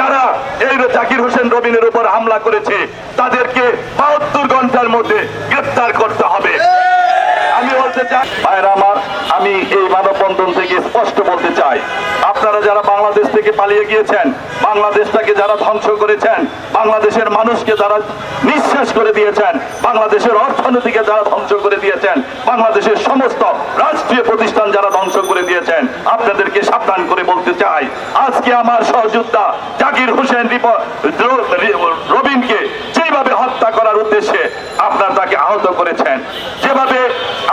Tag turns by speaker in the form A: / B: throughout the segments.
A: যারা এই জাকির হোসেন রবিনের উপর হামলা করেছে তাদেরকে 72 ঘন্টার মধ্যে গ্রেফতার করতে হবে। আমি বলতে চাই ভাইরা আমার, আমি এই মানববন্ধন থেকে স্পষ্ট বলতে চাই, আপনারা যারা বাংলাদেশ থেকে পালিয়ে গিয়েছেন, বাংলাদেশটাকে যারা ধ্বংস করেছেন, বাংলাদেশের মানুষকে যারা নিঃশেষ করে দিয়েছেন, বাংলাদেশের অর্থনীতিকে যারা ধ্বংস করে দিয়েছেন, বাংলাদেশের সমস্ত রাষ্ট্রীয় প্রতিষ্ঠান যারা ধ্বংস করে দিয়েছেন, আপনাদেরকে সাবধান করে বলতে চাই, আজকে আমার সহযোদ্ধা জাকির হোসেন রবিনকে যেভাবে হত্যা করার উদ্দেশ্যে আপনারা তাকে আহত করেছেন, যেভাবে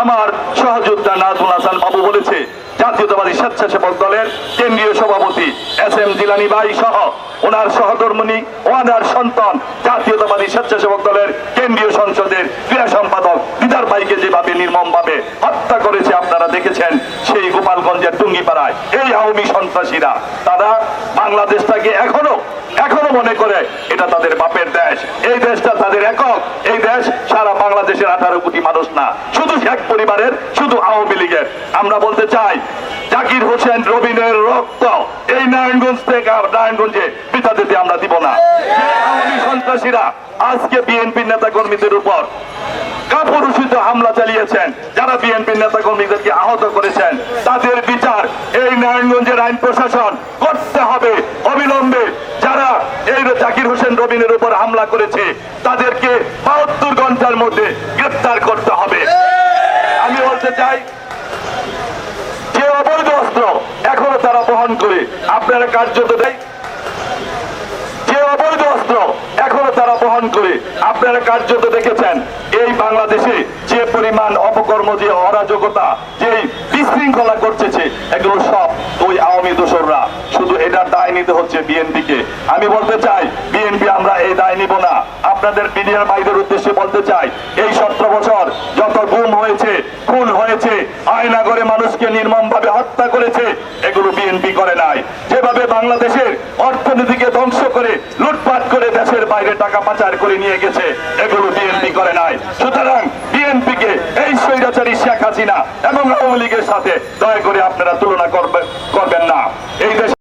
A: আমার সহযোদ্ধা নাজমুল হাসান বাবু বলেছে, জাতীয়তাবাদী স্বেচ্ছাসেবক দলের কেন্দ্রীয় সভাপতি SM জিলানী ভাই সহ ওনার সহধর্মিণী, ওনার সন্তান জাতীয়তাবাদী স্বেচ্ছাসেবক দলের কেন্দ্রীয় সংসদের ক্রীড়া সম্পাদক দিদার ভাইকে যেভাবে নির্মমভাবে হত্যা করেছে আপনারা দেখেছেন সেই গোপালগঞ্জের টুঙ্গিপাড়ায় এই আওয়ামী সন্ত্রাসীরা। তারা বাংলাদেশটাকে এখনো মনে করে এটা তাদের বাপের দেশ, এই দেশটা তাদের একক, এই দেশ সারা বাংলাদেশের 18 কোটি মানুষ না, শুধু এক পরিবারের, শুধু আওয়ামী লীগের। আমরা বলতে চাই জাকির হোসেন রবিনের রক্ত এই নারায়ণগঞ্জে পিতা দিতে আমরা দিব না। আওয়ামী সন্ত্রাসীরা আজকে বিএনপির নেতা কর্মীদের উপর কাপুরুষিত হামলা চালিয়েছেন, যারা বিএনপির নেতা কর্মীদেরকে আহত করেছেন, তাদের বিচার এই নারায়ণগঞ্জের আইন প্রশাসন করতে হবে অবিলম্বে। যারা এই জাকির হোসেন রবিনের উপর হামলা করেছে তাদেরকে 72 ঘন্টার মধ্যে গ্রেফতার করতে হবে। আমি বলতে চাই, যে অবৈধ অস্ত্র এখনো তারা বহন করে আপনারা কার্যত দেয়, যে অবৈধ অস্ত্র এখনো তারা বহন করে আপনারা কার্যত দেখেছেন এই বাংলাদেশে যে পরিমাণ অপকর্ম, যে অরাজকতা, যে বিশৃঙ্খলা করতেছে, এগুলো সব ওই আওয়ামী দোসররা। শুধু এটার দায় নিতে হচ্ছে বিএনপিকে। আমি বলতে চাই বিএনপি আমরা এই দায় নিব না। আপনাদের মিডিয়ার ভাইদের উদ্দেশ্যে বলতে চাই, এই 17 বছর যত গুম হয়েছে, খুন হয়েছে, আয়নাগরে মানুষকে নির্মমভাবে হত্যা করেছে, এগুলো বিএনপি করে নাই। যেভাবে বাংলাদেশের অর্থনীতিকে ধ্বংস করে লুটপাট করে দেশের বাইরে টাকা পাচার করে নিয়ে গেছে, এগুলো বিএনপি করে নাই। সুতরাং বিএনপিকে এই স্বৈরাচারী শেখ হাসিনা এবং আওয়ামী লীগের সাথে দয়া করে আপনারা